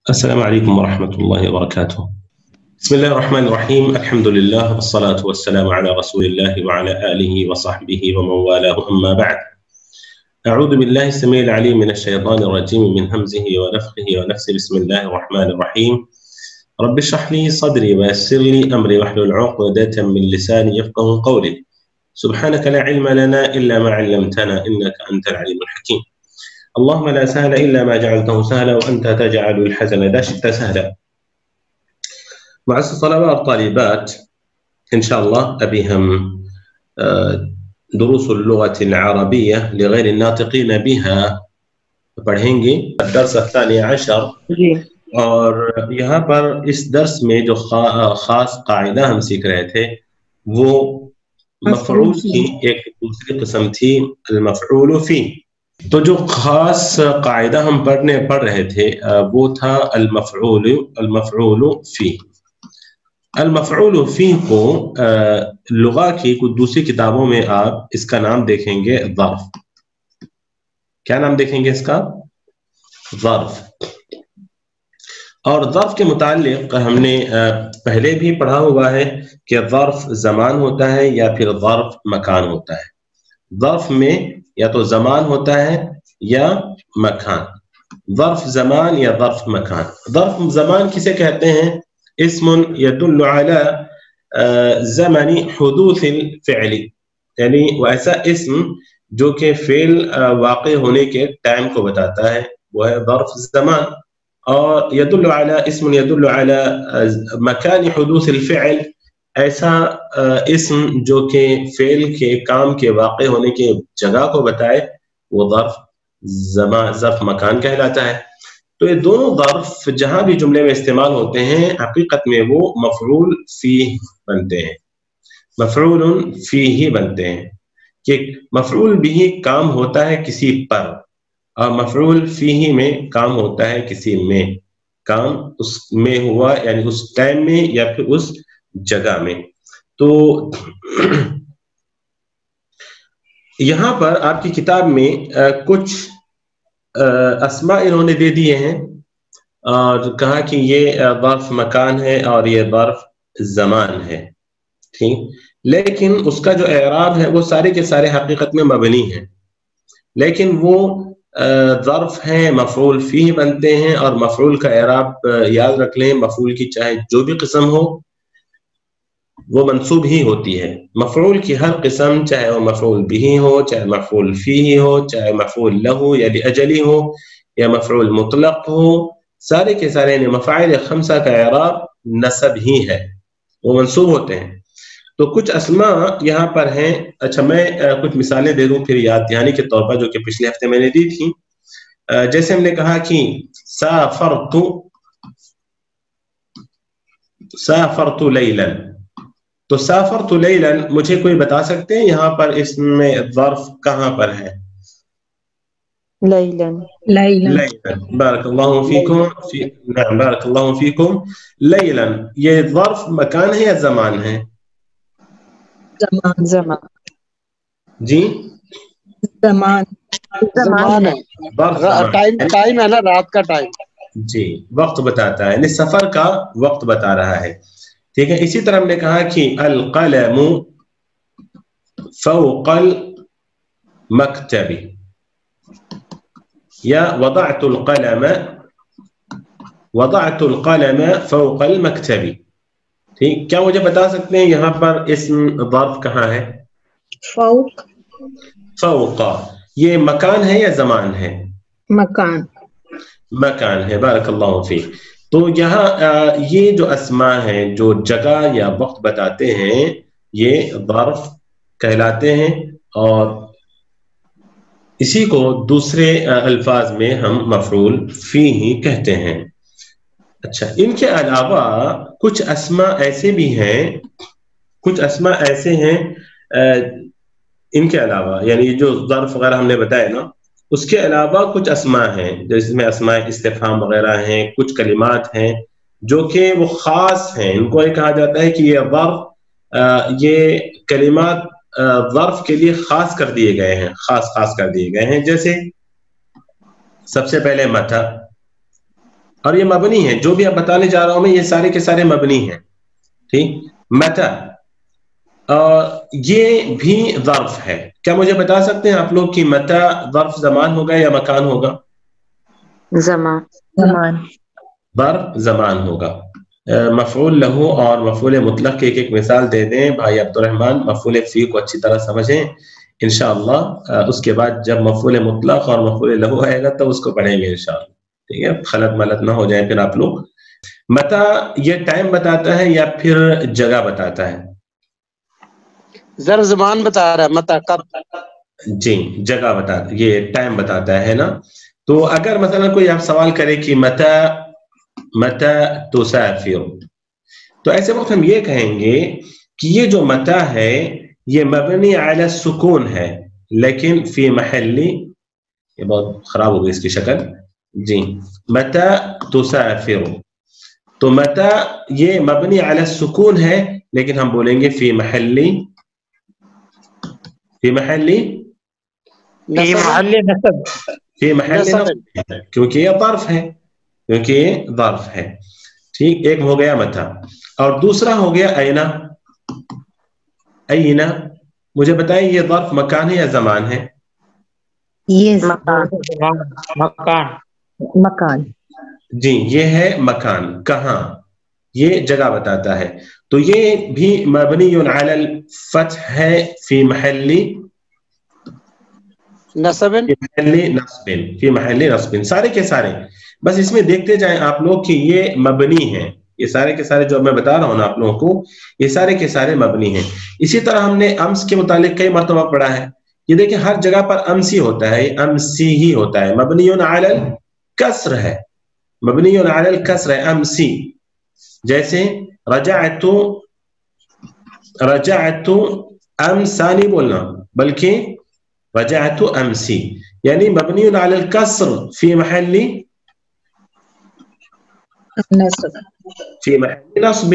السلام عليكم ورحمة الله وبركاته. بسم الله الرحمن الرحيم. الحمد لله والصلاة والسلام على رسول الله وعلى آله وصحبه ومن والاه، أما بعد. أعوذ بالله السميع العليم من الشيطان الرجيم من همزه ونفخه ونفسه. بسم الله الرحمن الرحيم. رب اشرح لي صدري ويسر لي أمري واحلل عقدة من لساني يفقهوا قولي. سبحانك لا علم لنا إلا ما علمتنا إنك أنت العليم الحكيم. اللهم لا سهل إلا ما جعلته سهلا وأنت تجعل الحزن إذا شئت سهلا. معزز الطلبة والطالبات، إن شاء الله أبيهم دروس اللغة العربية لغير الناطقين بها پڑھیں گے درس الثاني عشر. اور یہاں پر اس درس میں جو خاص قاعدہ ہم سیکھ رہے تھے وہ مفعول کی ایک دوسری قسم تھی، المفعول فی. تو جو خاص قاعدہ ہم پڑھ رہے تھے وہ تھا المفعول فی. المفعول فی کو لغہ کی کچھ دوسری کتابوں میں آپ اس کا نام دیکھیں گے ظرف. کیا نام دیکھیں گے اس کا؟ ظرف. اور ظرف کے متعلق ہم نے پہلے بھی پڑھا ہوا ہے کہ ظرف زمان ہوتا ہے یا پھر ظرف مکان ہوتا ہے. ظرف میں یا تو زمان ہوتا ہے یا مکان. ظرف زمان یا ظرف مکان. ظرف زمان کسے کہتے ہیں؟ اسم يدل على زمن حدوث الفعل، یعنی وہ ایسا اسم جو کہ فعل واقع ہونے کے ٹائم کو بتاتا ہے، وہ ہے ظرف زمان. اور يدل على اسم يدل على مكان حدوث الفعل، ایسا اسم جو کہ فعل کے کام کے واقع ہونے کے جگہ کو بتائے، وہ ظرف مکان کہلاتا ہے. تو یہ دونوں ظرف جہاں بھی جملے میں استعمال ہوتے ہیں حقیقت میں وہ مفعول فی بنتے ہیں. مفعول فی ہی بنتے ہیں کہ مفعول بھی کام ہوتا ہے کسی پر، اور مفعول فی ہی میں کام ہوتا ہے کسی میں. کام اس میں ہوا یعنی اس ٹائم میں یا پھر اس جگہ میں. تو یہاں پر آپ کی کتاب میں کچھ اسماء انہوں نے دے دیے ہیں اور کہا کہ یہ ظرف مکان ہے اور یہ ظرف زمان ہے. ٹھیک، لیکن اس کا جو اعراب ہے وہ سارے کے سارے حقیقت میں مبنی ہیں، لیکن وہ ظرف ہیں مفعول فی بنتے ہیں. اور مفعول کا اعراب یاد رکھ لیں، مفعول کی چاہے جو بھی قسم ہو وہ منصوب ہی ہوتی ہے. مفعول کی ہر قسم، چاہے وہ مفعول بھی ہو، چاہے مفعول فی ہو، چاہے مفعول لہو یا لاجلی ہو یا مفعول مطلق ہو، سارے کے سارے مفاعل خمسہ کا اعراب نصب ہی ہے، وہ منصوب ہوتے ہیں. تو کچھ اسماء یہاں پر ہیں. اچھا، میں کچھ مثالیں دے دوں پھر یاد دہانی کے طور پر، جو کہ پچھلے ہفتے میں نے دی تھی. جیسے ہم نے کہا کہ سافرت لیلا، تو سافرت لیلا مجھے کوئی بتا سکتے ہیں یہاں پر اس میں ظرف کہاں پر ہے؟ لیلا. بارک اللہ فیکم. نعم، بارک اللہ فیکم. لیلا یہ ظرف مکان ہے یا زمان ہے؟ زمان. جی زمان ہے. ٹائم ہے نا، رات کا ٹائم. جی، وقت بتاتا ہے، یعنی سفر کا وقت بتا رہا ہے. ٹھیک ہے. اسی طرح ہم نے کہا کہ القلم فوق المکتب، یا وضعت القلم فوق المکتب. ٹھیک، کیا مجھے بتا سکتے ہیں یہاں پر اسم ظرف کہاں ہے؟ فوق. یہ مکان ہے یا زمان ہے؟ مکان ہے. بارک اللہ فیک. تو یہاں یہ جو اسماء ہیں جو جگہ یا وقت بتاتے ہیں یہ ظرف کہلاتے ہیں، اور اسی کو دوسرے الفاظ میں ہم مفعول فی ہی کہتے ہیں. اچھا، ان کے علاوہ کچھ اسماء ایسے بھی ہیں، ان کے علاوہ یعنی جو ظرف وغیرہ ہم نے بتایا نا، اس کے علاوہ کچھ اسماء ہیں جس میں اسماء استفہام وغیرہ ہیں. کچھ کلمات ہیں جو کہ وہ خاص ہیں، ان کو یہ کہا جاتا ہے کہ یہ ظرف، یہ کلمات ظرف کے لیے خاص کر دیے گئے ہیں، خاص کر دیے گئے ہیں. جیسے سب سے پہلے متى، اور یہ مبنی ہے، جو بھی اب بتانے جا رہا ہوں میں یہ سارے کے سارے مبنی ہیں. ٹھیک. متا یہ بھی ظرف ہے. کیا مجھے بتا سکتے ہیں آپ لوگ کہ متا ظرف زمان ہوگا یا مکان ہوگا؟ زمان. ظرف زمان ہوگا. مفعول لہو اور مفعول مطلق کی ایک ایک مثال دے دیں بھائی عبد الرحمن. مفعول فی کو اچھی طرح سمجھیں انشاءاللہ. اس کے بعد جب مفعول مطلق اور مفعول لہو آئے گا تو اس کو پڑھیں گے انشاءاللہ. ٹھیک ہے، خلط ملط نہ ہو جائے پھر آپ لوگ. متا یہ ٹائم بتاتا ہے یا پھر جگہ بتاتا ہے؟ ظرف زمان بتا رہا ہے. متا کب؟ جی جگہ بتاتا، یہ ٹائم بتاتا ہے نا. تو اگر مثلا کوئی آپ سوال کرے کہ متا تسافر، تو ایسے وقت ہم یہ کہیں گے کہ یہ جو متا ہے یہ مبنی علی السکون ہے لیکن فی محلی، یہ بہت خراب ہو گئی اس کی شکل. جی متا تسافر، تو متا یہ مبنی علی السکون ہے لیکن ہم بولیں گے فی محلی نصب. فی محل نصب، کیونکہ یہ ظرف ہے. ٹھیک، ایک ہو گیا متا. اور دوسرا ہو گیا اینا. اینا مجھے بتائیں یہ ظرف مکان ہے یا زمان ہے؟ یہ مکان. جی یہ ہے مکان. کہاں؟ یہ جگہ بتاتا ہے. تو یہ بھی مبنی علی الفتح ہے فی محل نصب. فی محل نصب. سارے کے سارے بس اس میں دیکھتے جائیں آپ لوگ کہ یہ مبنی ہیں. یہ سارے کے سارے جو میں بتا رہا ہوں نا آپ لوگوں کو، یہ سارے کے سارے مبنی ہیں. اسی طرح ہم نے امس کے متعلق کئی مرتبہ پڑھا ہے. یہ دیکھیں ہر جگہ پر امسی ہوتا ہے، امسی ہی ہوتا ہے. مبنی علی الکسر ہے، مبنی علی الکسر ہے امسی. جیسے رجعت امسا نہیں بولنا بلکہ رجعت امسی، یعنی مبنی علی الکسر فی محل نصب،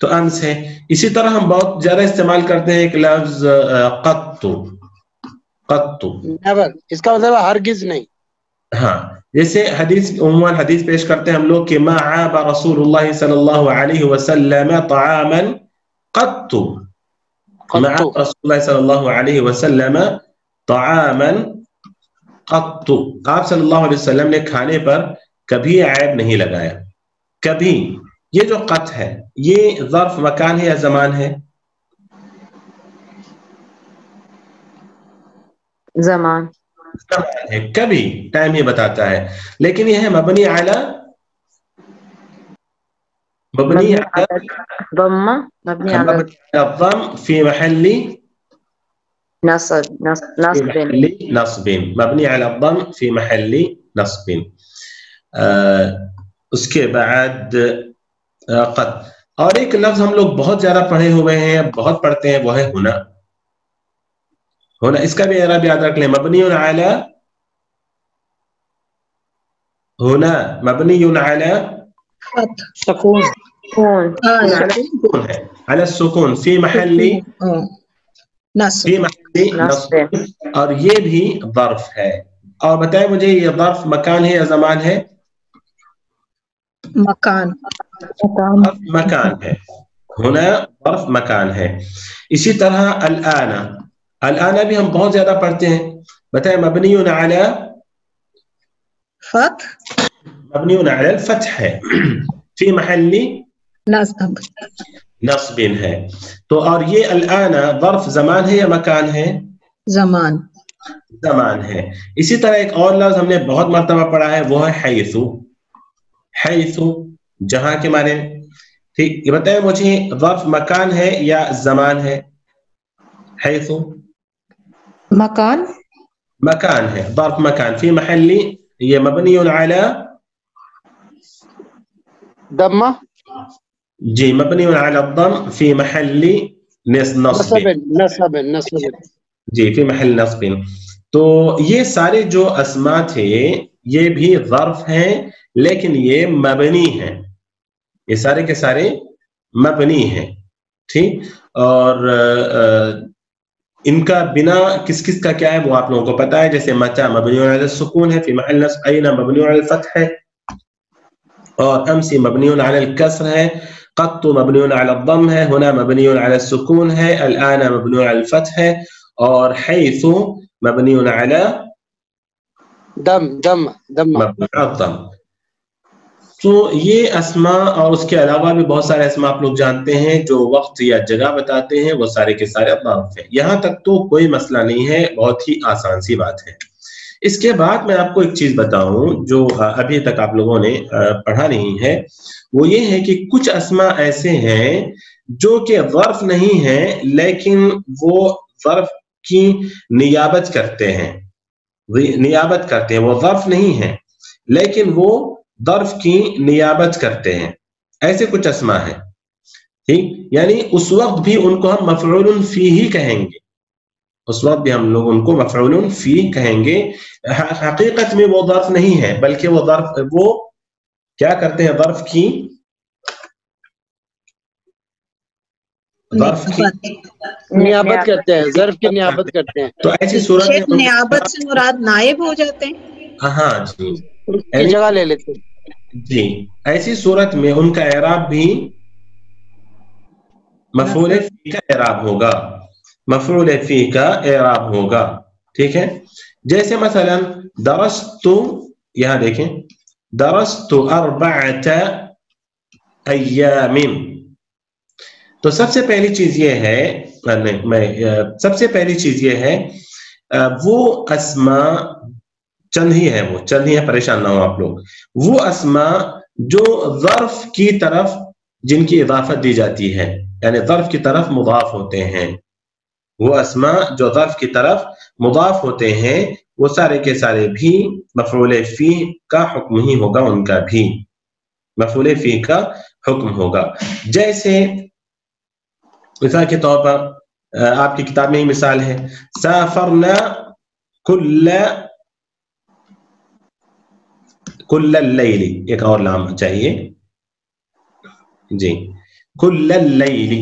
تو امس ہے. اسی طرح ہم بہت زیادہ استعمال کرتے ہیں ایک لفظ قط. اس کا مطلب ہرگز نہیں. ہاں، جیسے عموماً حدیث پیش کرتے ہیں ہم لوگ کہ ما عاب رسول اللہ صلی اللہ علیہ وسلم طعاما قط. ما عاب رسول اللہ صلی اللہ علیہ وسلم طعاما قط. آپ صلی اللہ علیہ وسلم نے کھانے پر کبھی عیب نہیں لگایا، کبھی. یہ جو قط ہے یہ ظرف مکان ہے یا زمان ہے؟ زمان ہے، کبھی ٹائم یہ بتاتا ہے. لیکن یہ ہے مبنی علی الضم فی محل نصب. مبنی علی الضم فی محل نصب. اس کے بعد قد. اور ایک لفظ ہم لوگ بہت زیادہ پڑھے ہوئے ہیں، بہت پڑھتے ہیں، وہ ہے ہونا. ہونا اس کا بھی اعراب یاد رکھ لیں. مبنی علی ہونا، مبنی علی سکون على السکون فی محل نصب. اور یہ بھی ظرف ہے. اور بتائیں مجھے یہ ظرف مکان ہے یا زمان ہے؟ مکان ہے. ہونا ظرف مکان ہے. اسی طرح الآن بھی ہم بہت زیادہ پڑھتے ہیں. بتائیں مبنی علی فتح، مبنی علی الفتح ہے فی محل نصب ہے. تو اور یہ الآن ظرف زمان ہے یا مکان ہے؟ زمان ہے. اسی طرح ایک اور لفظ ہم نے بہت مرتبہ پڑھا ہے، وہ ہے حیث. حیث جہاں کے معنی. ٹھیک، یہ بتائیں مجھے ظرف مکان ہے یا زمان ہے؟ حیث مکان ہے، ظرف مکان فی محل، یہ مبنی علی ضمہ. جی مبنی علی الضم فی محل نصب. جی فی محل نصب. تو یہ سارے جو اسماء تھے یہ بھی ظرف ہیں لیکن یہ مبنی ہیں. یہ سارے کے سارے مبنی ہیں. ٹھیک، اور ان کا بنا کس کس کا کیا ہے وہ آپ لوگوں کو پتا ہے. جیسے متا مبنی علی السکون ہے فی محل نصب، اینا مبنی علی الفتح ہے. اور امسی مبنی علی الکسر ہے، قط مبنی علی الضم ہے، ہنا مبنی علی السکون ہے، الآن مبنی علی الفتح ہے، اور حیث مبنی علی مبنی علی الضم۔ تو یہ اسماء اور اس کے علاوہ بھی بہت سارے اسماء آپ لوگ جانتے ہیں جو وقت یا جگہ بتاتے ہیں، وہ سارے کے سارے ظرف ہیں۔ یہاں تک تو کوئی مسئلہ نہیں ہے، بہت ہی آسان سی بات ہے۔ اس کے بعد میں آپ کو ایک چیز بتاؤں جو ابھی تک آپ لوگوں نے پڑھا نہیں ہے، وہ یہ ہے کہ کچھ اسماء ایسے ہیں جو کہ ظرف نہیں ہیں لیکن وہ ظرف کی نیابت کرتے ہیں، وہ ظرف نہیں ہیں لیکن وہ ظرف کی نیابت کرتے ہیں۔ ایسے کچھ اسماء ہیں، ٹھیک، یعنی اس وقت بھی ان کو ہم مفعول فی ہی کہیں گے، اس وقت بھی ہم لوگ ان کو مفعول فی کہیں گے۔ حقیقت میں وہ ظرف نہیں ہے بلکہ وہ کیا کرتے ہیں، ظرف کی نیابت کرتے ہیں، ظرف کی نیابت کرتے ہیں۔ تو ایسی صورت میں نیابت سے مراد نائب ہو جاتے ہیں، ہاں جی، کی جگہ لے لیتے ہیں جی، ایسی صورت میں ان کا اعراب بھی مفعول فی کا اعراب ہوگا، مفعول فی کا اعراب ہوگا، ٹھیک ہے۔ جیسے مثلا درست، یہاں دیکھیں، درست 4 ایام، تو سب سے پہلی چیز یہ ہے وہ اسماء چند ہی ہے، پریشان نہ ہو آپ لوگ، وہ اسماء جو ظرف کی طرف جن کی اضافت دی جاتی ہے، یعنی ظرف کی طرف مضاف ہوتے ہیں، وہ اسماء جو ظرف کی طرف مضاف ہوتے ہیں وہ سارے کے سارے بھی مفعول فی کا حکم ہی ہوگا، ان کا بھی مفعول فی کا حکم ہوگا۔ جیسے مثال کے طور پر آپ کی کتاب میں ہی مثال ہے، سافرنا کل اللیل، ایک اور لام چاہیے جی، کل اللیل،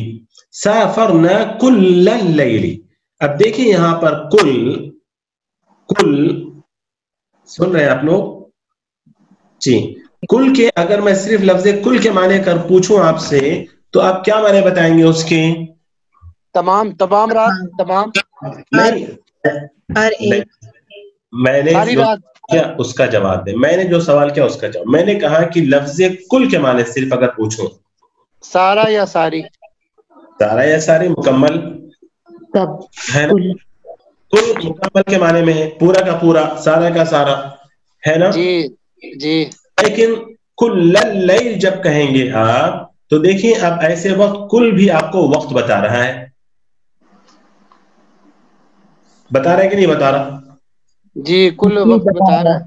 سافرنا کل اللیل۔ اب دیکھیں یہاں پر کل سن رہے ہیں آپ لوگ جی، کل کے اگر میں صرف لفظ کل کے معنی کر پوچھوں آپ سے تو آپ کیا معنی بتائیں گے اس کے؟ تمام رات، تمام نہیں، میں نے کیا اس کا جواب دیں، میں نے جو سوال کیا اس کا جواب، میں نے کہا کہ لفظ کل کے معنی صرف اگر پوچھوں، سارا یا ساری، سارا یا ساری مکمل ہے نا، کل مکمل کے معنی میں ہے، پورا کا پورا، سارا کا سارا ہے نا جی۔ لیکن کل اللیل جب کہیں گے آپ تو دیکھیں اب ایسے وقت کل بھی آپ کو وقت بتا رہا ہے، بتا رہا ہے کہ نہیں بتا رہا؟ جی، کل وقت بتا رہا ہے۔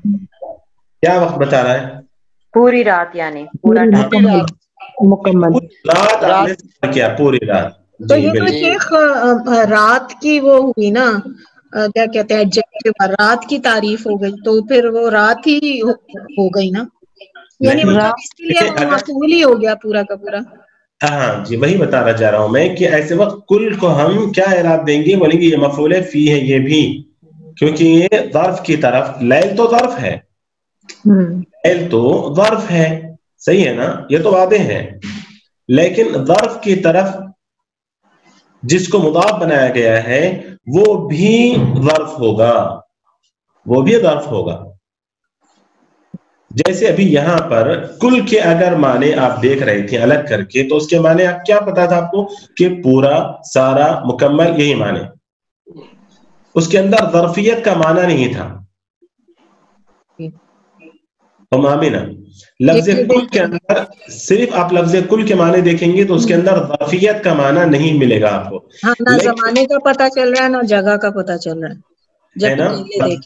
کیا وقت بتا رہا ہے؟ پوری رات، یعنی پورا مکمل رات، کیا پوری رات؟ تو یہ تو شیخ رات کی وہ ہوئی نا، کیا کہتے ہیں، رات کی تعریف ہو گئی، تو پھر وہ رات ہی ہو گئی نا، یعنی مطلب اس کے لیے مفعول ہی ہو گیا پورا کا پورا۔ ہاں جی، وہی بتانا چاہ رہا ہوں میں کہ ایسے وقت کل کو ہم کیا اعراب دیں گے، بولیں گے یہ مفعول فی ہے، یہ بھی کیونکہ یہ ظرف کی طرف، لیل تو ظرف ہے، لیل تو ظرف ہے، صحیح ہے نا، یہ تو واضح ہے، لیکن ظرف کی طرف جس کو مضاف بنایا گیا ہے وہ بھی ظرف ہوگا، وہ بھی ظرف ہوگا۔ جیسے ابھی یہاں پر کل کے اگر معنی آپ دیکھ رہے تھے الگ کر کے تو اس کے معنی آپ کیا پتا تھا آپ کو کہ پورا، سارا، مکمل، یہی معنی، اس کے اندر ظرفیت کا معنی نہیں تھا۔ لفظ کل کے اندر صرف آپ لفظ کل کے معنی دیکھیں گے تو اس کے اندر ظرفیت کا معنی نہیں ملے گا آپ کو، نہ زمانے کا پتہ چل رہا ہے نہ جگہ کا پتہ چل رہا ہے نا،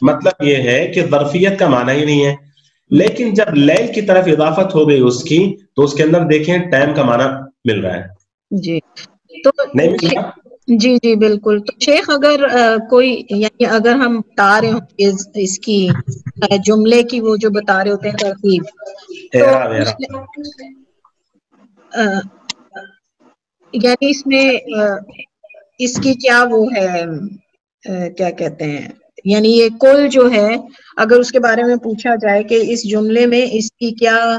مطلب یہ ہے کہ ظرفیت کا معنی ہی نہیں ہے۔ لیکن جب لیل کی طرف اضافت ہو گئی اس کی تو اس کے اندر دیکھیں ٹائم کا معنی مل رہا ہے جی، تو نہیں مل رہا؟ جی بالکل۔ تو شیخ اگر کوئی، یعنی اگر ہم بتا رہے ہوں اس کی جملے کی وہ جو بتا رہے ہوتے ہیں ترتیب، تو یعنی اس میں اس کی کیا وہ ہے، کیا کہتے ہیں، یعنی یہ کل جو ہے اگر اس کے بارے میں پوچھا جائے کہ اس جملے میں اس کی کیا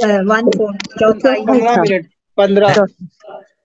1/4,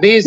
20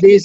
20